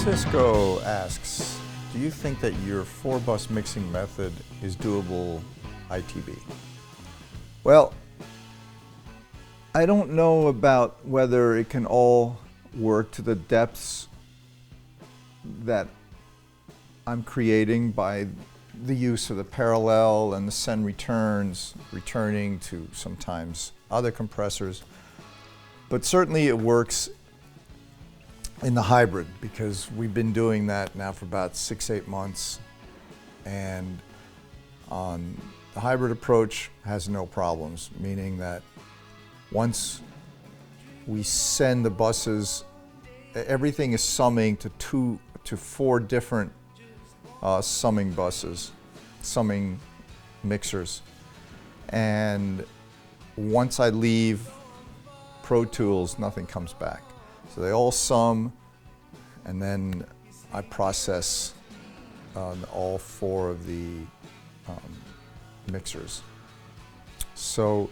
Francisco asks, do you think that your 4-bus mixing method is doable ITB? Well, I don't know about whether it can all work to the depths that I'm creating by the use of the parallel and the send returns, returning to sometimes other compressors. But certainly it works in the hybrid, because we've been doing that now for about 6-8 months, and the hybrid approach has no problems, meaning that once we send the buses, everything is summing to 4 different summing buses, summing mixers. And once I leave Pro Tools, nothing comes back. So they all sum, and then I process all 4 of the mixers. So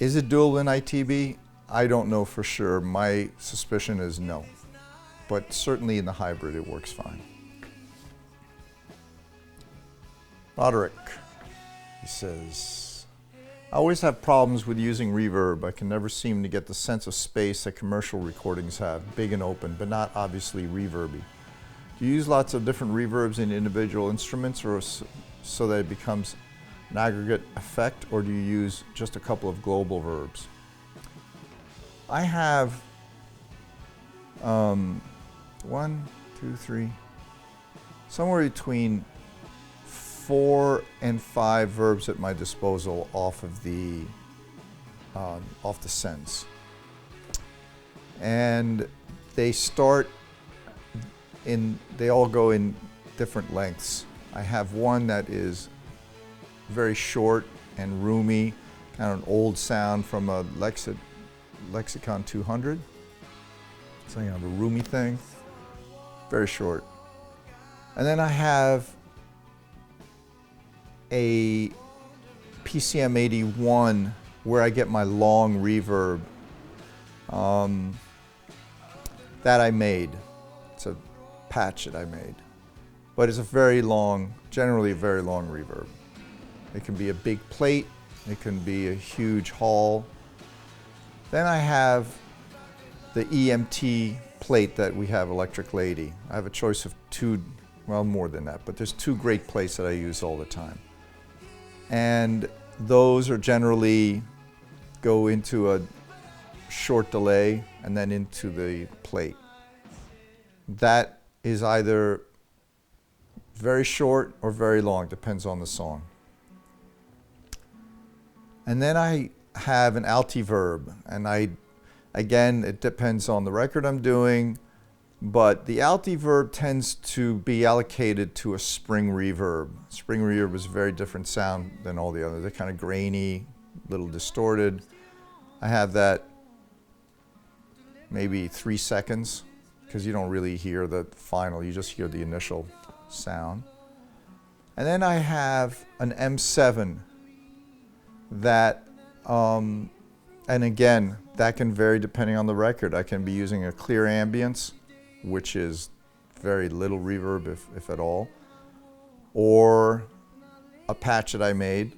is it doable in ITB? I don't know for sure. My suspicion is no. But certainly in the hybrid it works fine. Roderick, he says, I always have problems with using reverb. I can never seem to get the sense of space that commercial recordings have, big and open, but not obviously reverby. Do you use lots of different reverbs in individual instruments, or so that it becomes an aggregate effect, or do you use just a couple of global verbs? I have 1, 2, 3, somewhere between 4 and 5 verbs at my disposal off the sends, and they all go in different lengths. I have one that is very short and roomy, kind of an old sound from a Lexicon 200. It's kind of a roomy thing, very short. And then I have a PCM 81 where I get my long reverb that I made. It's a patch that I made, but it's a very long, generally a very long reverb. It can be a big plate, it can be a huge hall. Then I have the EMT plate that we have, Electric Lady. I have a choice of 2, well, more than that, but there's 2 great plates that I use all the time. And those are generally go into a short delay and then into the plate. That is either very short or very long, depends on the song. And then I have an altiverb, and again, it depends on the record I'm doing, but the altiverb tends to be allocated to a spring reverb. Spring reverb is a very different sound than all the others. They're kind of grainy, a little distorted. I have that maybe 3 seconds, because you don't really hear the final, you just hear the initial sound. And then I have an M7 that, and again, that can vary depending on the record. I can be using a clear ambience, which is very little reverb, if at all, or a patch that I made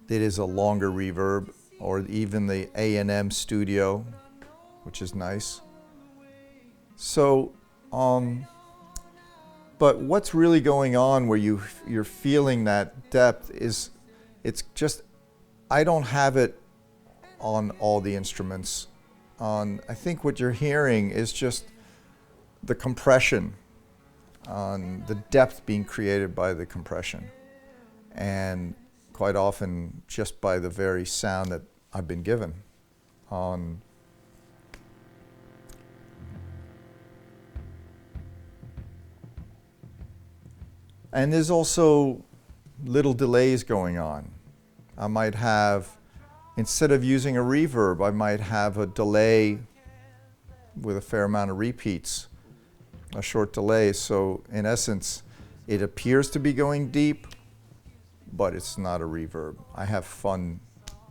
that is a longer reverb, or even the A&M Studio, which is nice. So, but what's really going on where you're feeling that depth is, it's just, I don't have it on all the instruments. I think what you're hearing is just the compression, the depth being created by the compression, and quite often just by the very sound that I've been given. And there's also little delays going on. I might have, instead of using a reverb, I might have a delay with a fair amount of repeats, a short delay. So in essence, it appears to be going deep, but it's not a reverb. I have fun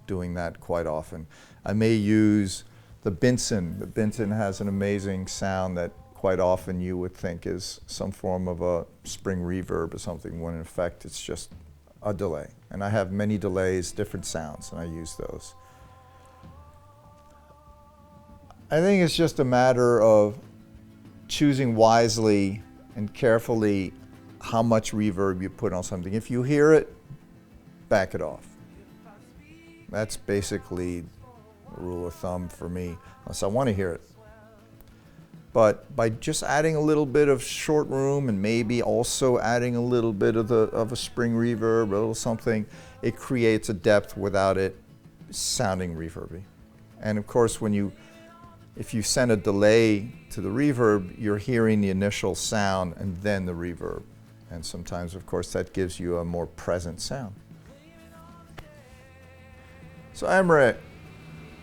doing that quite often. I may use The Benson. The Benson has an amazing sound that quite often you would think is some form of a spring reverb or something, when in fact it's just a delay. And I have many delays, different sounds, and I use those. I think it's just a matter of choosing wisely and carefully how much reverb you put on something. If you hear it, back it off. That's basically the rule of thumb for me, unless I want to hear it. But by just adding a little bit of short room and maybe also adding a little bit of a spring reverb, a little something, it creates a depth without it sounding reverby. And of course, if you send a delay to the reverb, you're hearing the initial sound and then the reverb. And sometimes, of course, that gives you a more present sound. So Emre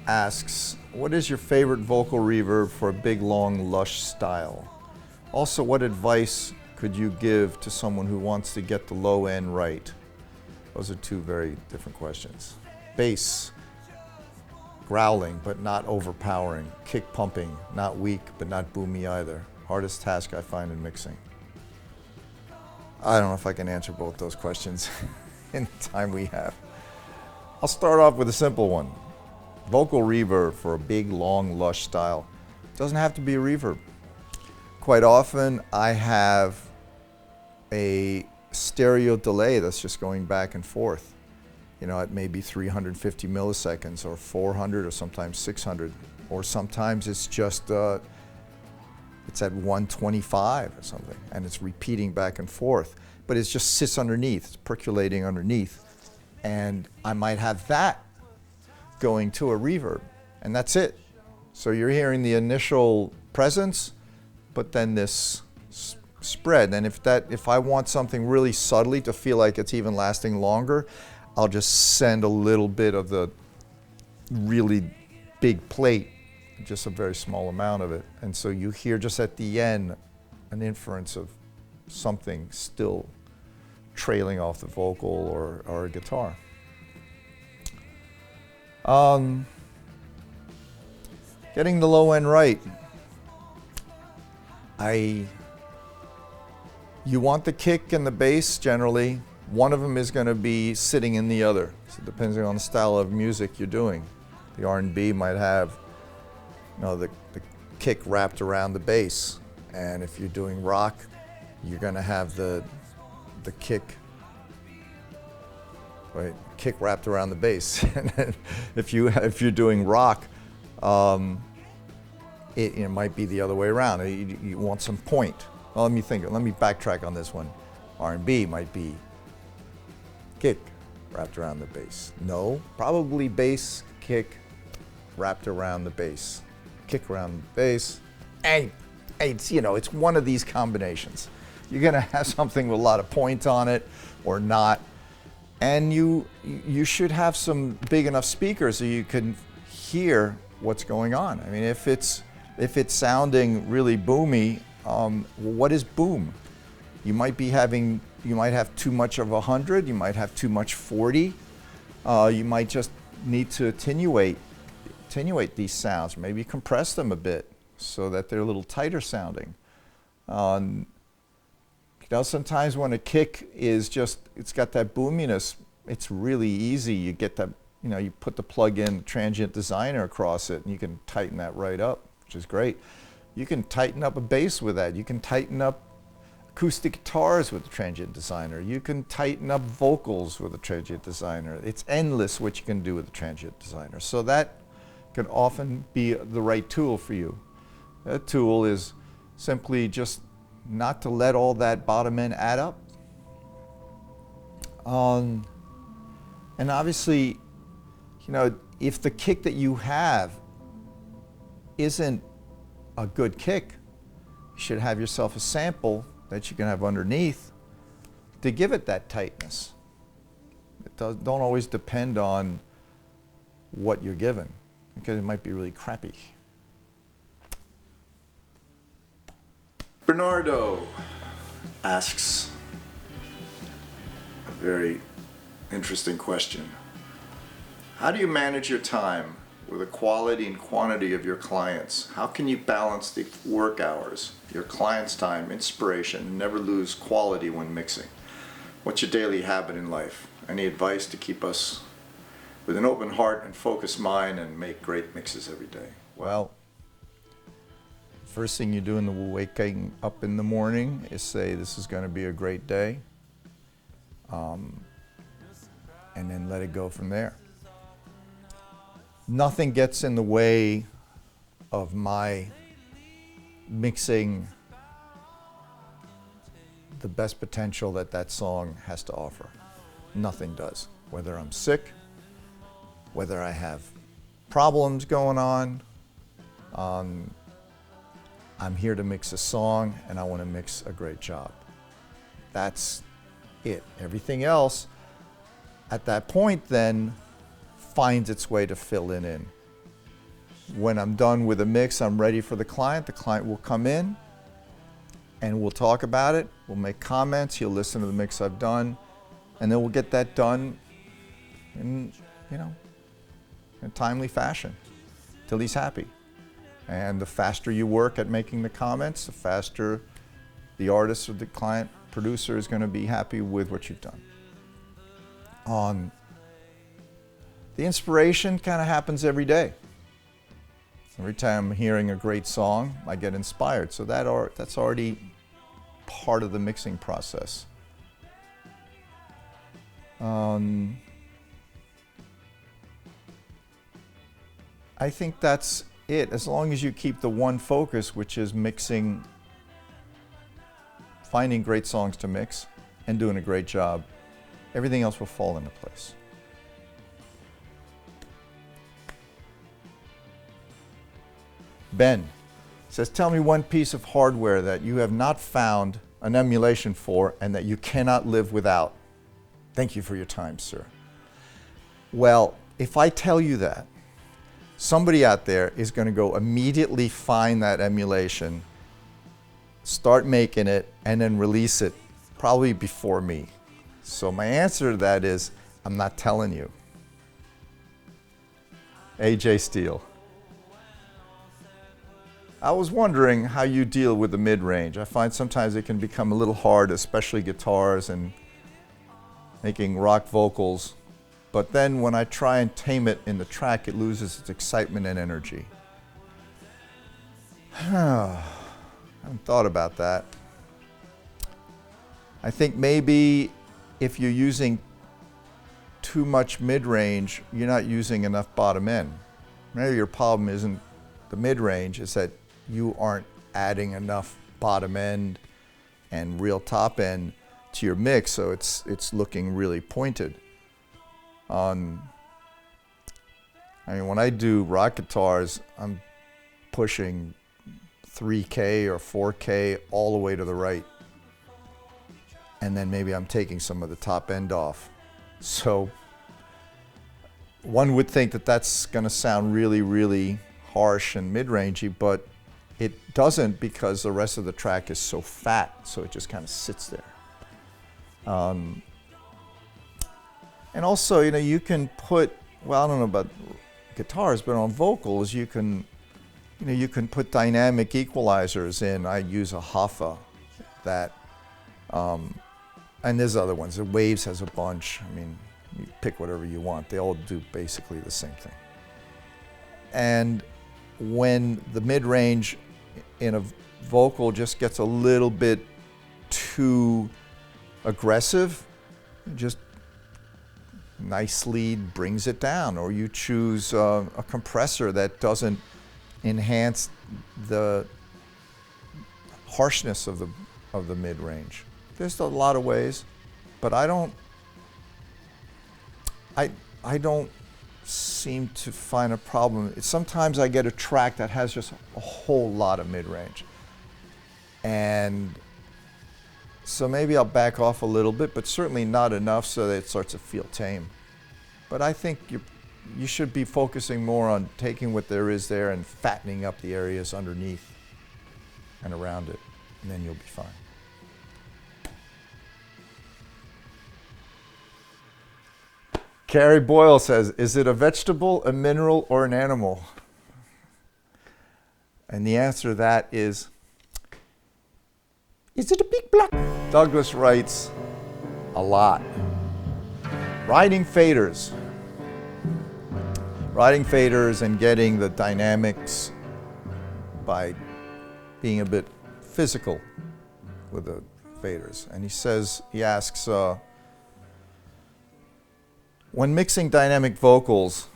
asks, what is your favorite vocal reverb for a big, long, lush style? Also, what advice could you give to someone who wants to get the low end right? Those are two very different questions. Bass, growling but not overpowering. Kick pumping, not weak but not boomy either. Hardest task I find in mixing. I don't know if I can answer both those questions in the time we have. I'll start off with a simple one. Vocal reverb for a big, long, lush style. It doesn't have to be a reverb. Quite often I have a stereo delay that's just going back and forth. You know, at maybe 350 milliseconds or 400 or sometimes 600. Or sometimes it's just, it's at 125 or something, and it's repeating back and forth. But it just sits underneath, it's percolating underneath. And I might have that going to a reverb, and that's it. So you're hearing the initial presence, but then this spread. And if I want something really subtly to feel like it's even lasting longer, I'll just send a little bit of the really big plate, just a very small amount of it. And so you hear just at the end an inference of something still trailing off the vocal or a guitar. Getting the low end right. You want the kick and the bass generally. One of them is going to be sitting in the other. So depending on the style of music you're doing. The R&B might have, you know, the kick wrapped around the bass. And if you're doing rock, you're going to have the kick, right, kick wrapped around the bass. And if you're doing rock, it might be the other way around. You want some point. Well, let me backtrack on this one. R&B might be kick wrapped around the bass. No, probably bass, kick wrapped around the bass. Kick around the bass. And it's, you know, it's one of these combinations. You're gonna have something with a lot of point on it or not. And you should have some big enough speakers so you can hear what's going on. I mean, if it's sounding really boomy, what is boom? You might have too much of 100, you might have too much 40. You might just need to attenuate these sounds, maybe compress them a bit so that they're a little tighter sounding. You know, sometimes when a kick is just, it's got that boominess, it's really easy. You get that, you know, you put the plug-in transient designer across it and you can tighten that right up, which is great. You can tighten up a bass with that. You can tighten up acoustic guitars with the transient designer. You can tighten up vocals with the transient designer. It's endless what you can do with the transient designer. So that can often be the right tool for you. That tool is simply just not to let all that bottom end add up. And obviously, you know, if the kick that you have isn't a good kick, you should have yourself a sample that you can have underneath to give it that tightness. It don't always depend on what you're given, because it might be really crappy. Bernardo asks a very interesting question. How do you manage your time with the quality and quantity of your clients? How can you balance the work hours, your clients' time, inspiration, and never lose quality when mixing? What's your daily habit in life? Any advice to keep us with an open heart and focused mind and make great mixes every day? Well, first thing you do in the waking up in the morning is say, this is going to be a great day. And then let it go from there. Nothing gets in the way of my mixing the best potential that that song has to offer. Nothing does. Whether I'm sick, whether I have problems going on, I'm here to mix a song and I want to mix a great job. That's it. Everything else at that point then finds its way to fill in. When I'm done with a mix, I'm ready for the client. The client will come in and we'll talk about it. We'll make comments. He'll listen to the mix I've done, and then we'll get that done in, in a timely fashion till he's happy. And the faster you work at making the comments, the faster the artist or the client producer is going to be happy with what you've done. The inspiration kind of happens every day. Every time I'm hearing a great song, I get inspired. So that's already part of the mixing process. I think that's it. As long as you keep the one focus, which is mixing, finding great songs to mix, and doing a great job, everything else will fall into place. Ben says, tell me one piece of hardware that you have not found an emulation for and that you cannot live without. Thank you for your time, sir. Well, if I tell you that, somebody out there is going to go immediately find that emulation, start making it, and then release it probably before me. So my answer to that is, I'm not telling you. AJ Steele. I was wondering how you deal with the mid-range. I find sometimes it can become a little hard, especially guitars and making rock vocals. But then when I try and tame it in the track, it loses its excitement and energy. I haven't thought about that. I think maybe if you're using too much mid-range, you're not using enough bottom end. Maybe your problem isn't the mid-range, it's that you aren't adding enough bottom end and real top end to your mix, so it's looking really pointed. I mean, when I do rock guitars, I'm pushing 3K or 4K all the way to the right. And then maybe I'm taking some of the top end off. So one would think that that's going to sound really, really harsh and mid-rangey, but it doesn't because the rest of the track is so fat, so it just kind of sits there. And also, you can put, well, I don't know about guitars, but on vocals, you can put dynamic equalizers in. I use a Hoffa that, and there's other ones. The Waves has a bunch. I mean, you pick whatever you want. They all do basically the same thing. And when the mid-range in a vocal just gets a little bit too aggressive, just nice lead brings it down, or you choose a compressor that doesn't enhance the harshness of the mid-range. There's a lot of ways, but I don't seem to find a problem. Sometimes I get a track that has just a whole lot of mid-range, and so maybe I'll back off a little bit, but certainly not enough so that it starts to feel tame. But I think you should be focusing more on taking what there is there and fattening up the areas underneath and around it, and then you'll be fine. Carrie Boyle says, is it a vegetable, a mineral, or an animal? And the answer to that is it a big block? Douglas writes a lot. Riding faders. Riding faders and getting the dynamics by being a bit physical with the faders. And he asks, when mixing dynamic vocals,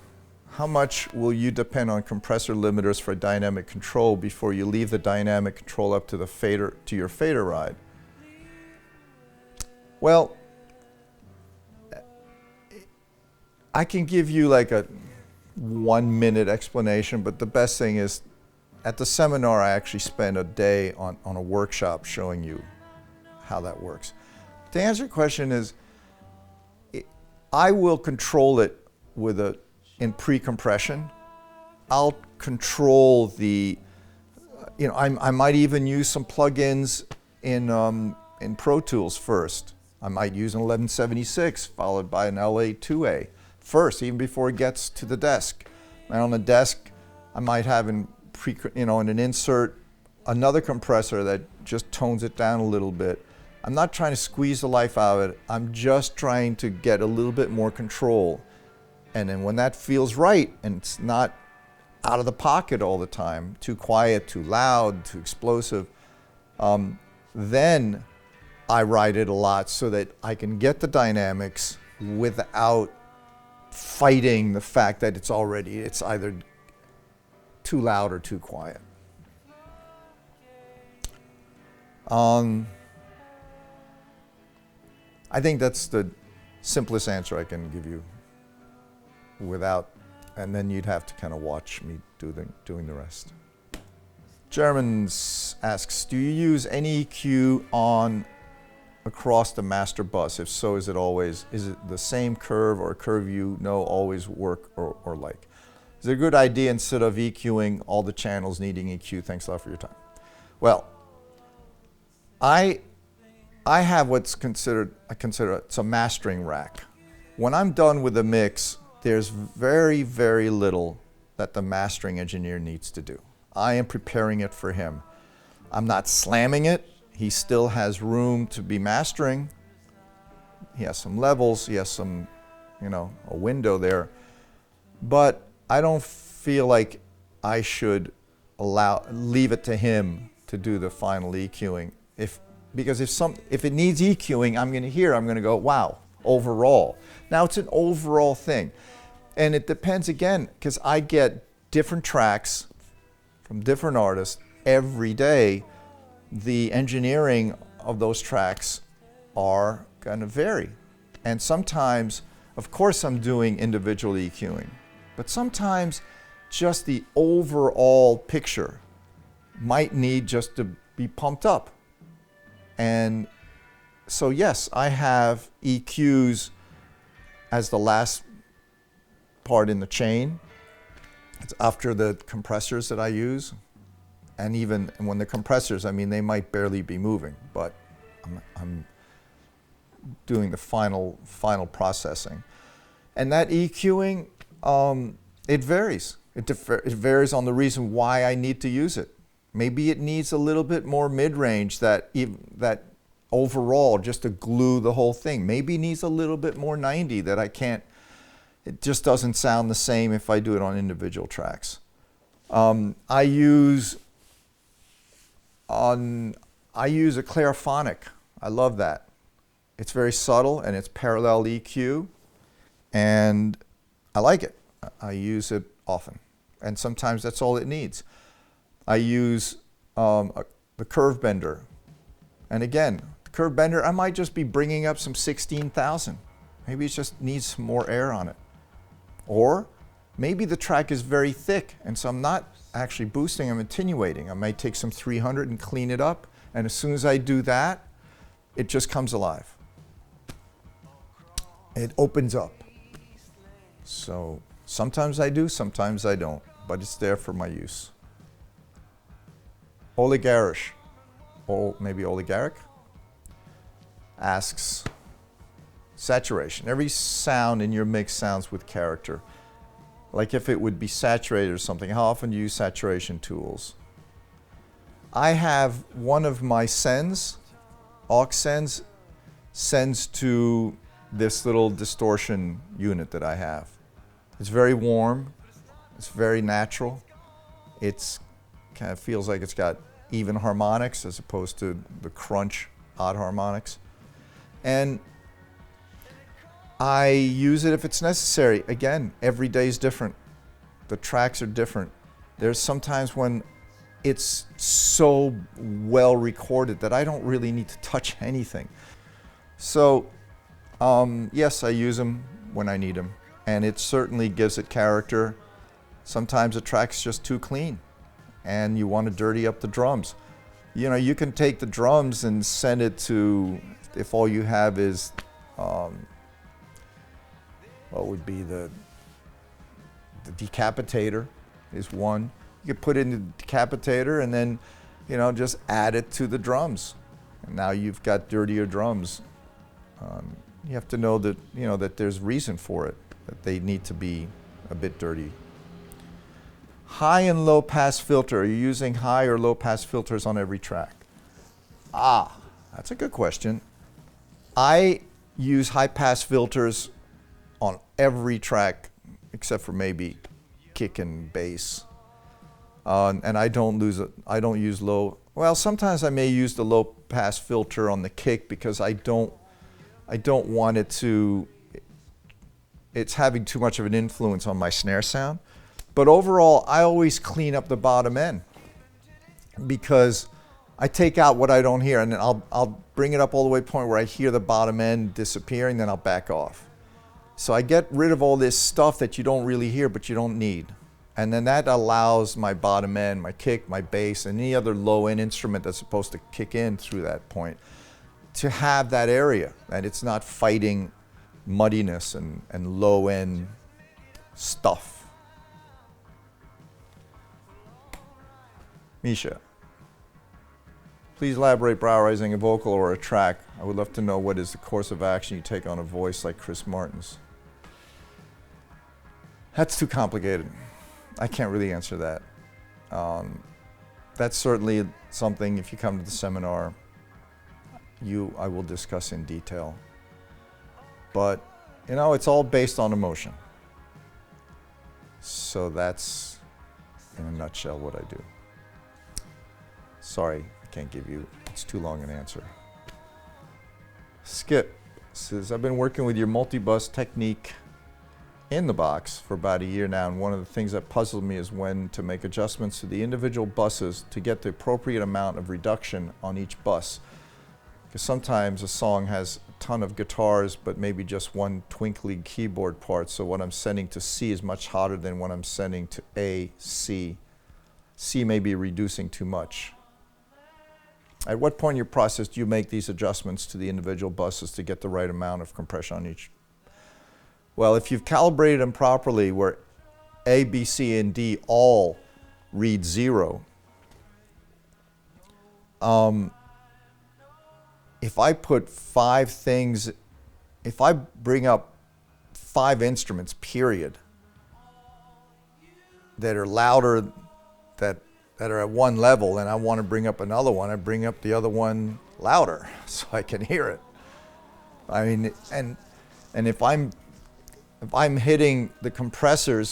how much will you depend on compressor limiters for dynamic control before you leave the dynamic control up to the fader, to your fader ride? Well, I can give you like a 1 minute explanation, but the best thing is at the seminar I actually spend a day on a workshop showing you how that works. To answer your question is, I will control it with in pre-compression. I'll control the, I might even use some plugins in Pro Tools first. I might use an 1176 followed by an LA2A first, even before it gets to the desk. And on the desk, I might have in an insert another compressor that just tones it down a little bit. I'm not trying to squeeze the life out of it. I'm just trying to get a little bit more control. And then when that feels right and it's not out of the pocket all the time, too quiet, too loud, too explosive, then I ride it a lot so that I can get the dynamics without fighting the fact that it's either too loud or too quiet. I think that's the simplest answer I can give you and then you'd have to kind of watch me doing the rest. Germans asks, do you use any EQ across the master bus? If so, is it the same curve or a curve always work or like? Is it a good idea instead of EQing all the channels needing EQ? Thanks a lot for your time. Well, I have I consider it's a mastering rack. When I'm done with the mix, there's very, very little that the mastering engineer needs to do. I am preparing it for him. I'm not slamming it. He still has room to be mastering. He has some levels, he has some, a window there. But I don't feel like I should leave it to him to do the final EQing. Because if it needs EQing, I'm going to go, wow, overall. Now it's an overall thing. And it depends again, because I get different tracks from different artists every day. The engineering of those tracks are going to vary. And sometimes, of course, I'm doing individual EQing, but sometimes just the overall picture might need just to be pumped up. And so yes, I have EQs as the last part in the chain. It's after the compressors that I use. And even when the compressors, they might barely be moving, but I'm doing the final processing. And that EQing, it varies. It varies on the reason why I need to use it. Maybe it needs a little bit more mid-range that overall, just to glue the whole thing. Maybe it needs a little bit more 90 that it just doesn't sound the same if I do it on individual tracks. I use a clariphonic. I love that. It's very subtle and it's parallel EQ, and I like it. I use it often, and sometimes that's all it needs. I use the curve bender, and again, the curve bender, I might just be bringing up some 16,000. Maybe it just needs some more air on it. Or maybe the track is very thick, and so I'm not actually boosting, I'm attenuating. I might take some 300 and clean it up, and as soon as I do that, it just comes alive. It opens up. So sometimes I do, sometimes I don't, but it's there for my use. Oligarish, or maybe Oligaric, asks, Saturation. Every sound in your mix sounds with character. Like if it would be saturated or something, how often do you use saturation tools? I have one of my sends, aux sends to this little distortion unit that I have. It's very warm, it's very natural. It's kind of feels like it's got even harmonics as opposed to the crunch odd harmonics. And I use it if it's necessary. Again, every day is different. The tracks are different. There's sometimes when it's so well recorded that I don't really need to touch anything. So, yes, I use them when I need them. And it certainly gives it character. Sometimes a track's just too clean and you want to dirty up the drums. You know, you can take the drums and send it to, if all you have is, what would be the decapitator is one. You could put it in the decapitator and then, you know, just add it to the drums. And now you've got dirtier drums. You have to know that, you know, that there's reason for it, that they need to be a bit dirty. High and low pass filter. Are you using high or low pass filters on every track? That's a good question. I use high pass filters on every track except for maybe kick and bass. And I don't use low. Well, sometimes I may use the low pass filter on the kick because I don't want it to, it's having too much of an influence on my snare sound. But overall, I always clean up the bottom end because I take out what I don't hear, and then I'll bring it up all the way to the point where I hear the bottom end disappearing, then I'll back off. So I get rid of all this stuff that you don't really hear but you don't need. And then that allows my bottom end, my kick, my bass, and any other low end instrument that's supposed to kick in through that point to have that area. And it's not fighting muddiness and low end stuff. Misha, please elaborate Brauerizing a vocal or a track. I would love to know what is the course of action you take on a voice like Chris Martin's. That's too complicated. I can't really answer that. That's certainly something, if you come to the seminar, I will discuss in detail. But, you know, it's all based on emotion. So that's, in a nutshell, what I do. Sorry, I can't give you, it's too long an answer. Skip says, I've been working with your multi-bus technique in the box for about a year now, and one of the things that puzzled me is when to make adjustments to the individual buses to get the appropriate amount of reduction on each bus. Because sometimes a song has a ton of guitars, but maybe just one twinkly keyboard part, so what I'm sending to C is much hotter than what I'm sending to A, C. C may be reducing too much. At what point in your process do you make these adjustments to the individual buses to get the right amount of compression on each? Well, if you've calibrated them properly where A, B, C, and D all read 0, if I put 5 things, if I bring up 5 instruments, period, that are louder, that are at one level, and I want to bring up another one, I bring up the other one louder so I can hear it. I mean, and if I'm hitting the compressor,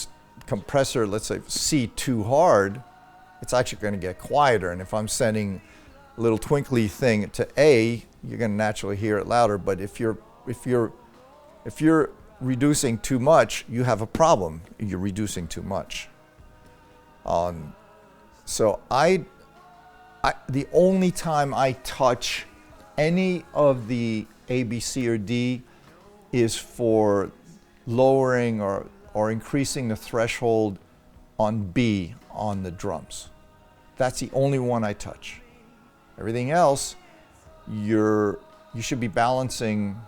let's say C too hard, it's actually going to get quieter. And if I'm sending a little twinkly thing to A, you're going to naturally hear it louder. But if you're reducing too much, you have a problem. You're reducing too much. So the only time I touch any of the A, B, C, or D is for lowering or increasing the threshold on B on the drums. That's the only one I touch. Everything else, you should be balancing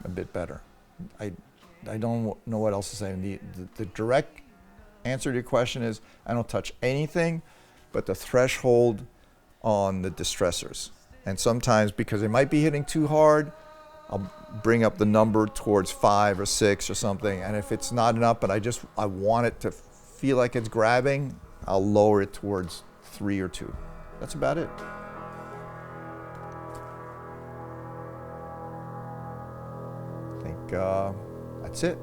a bit better. I don't know what else to say. The direct answer to your question is I don't touch anything but the threshold on the distressors. And sometimes because they might be hitting too hard, I'll bring up the number towards 5 or 6 or something, and if it's not enough, but I want it to feel like it's grabbing, I'll lower it towards 3 or 2. That's about it. I think that's it.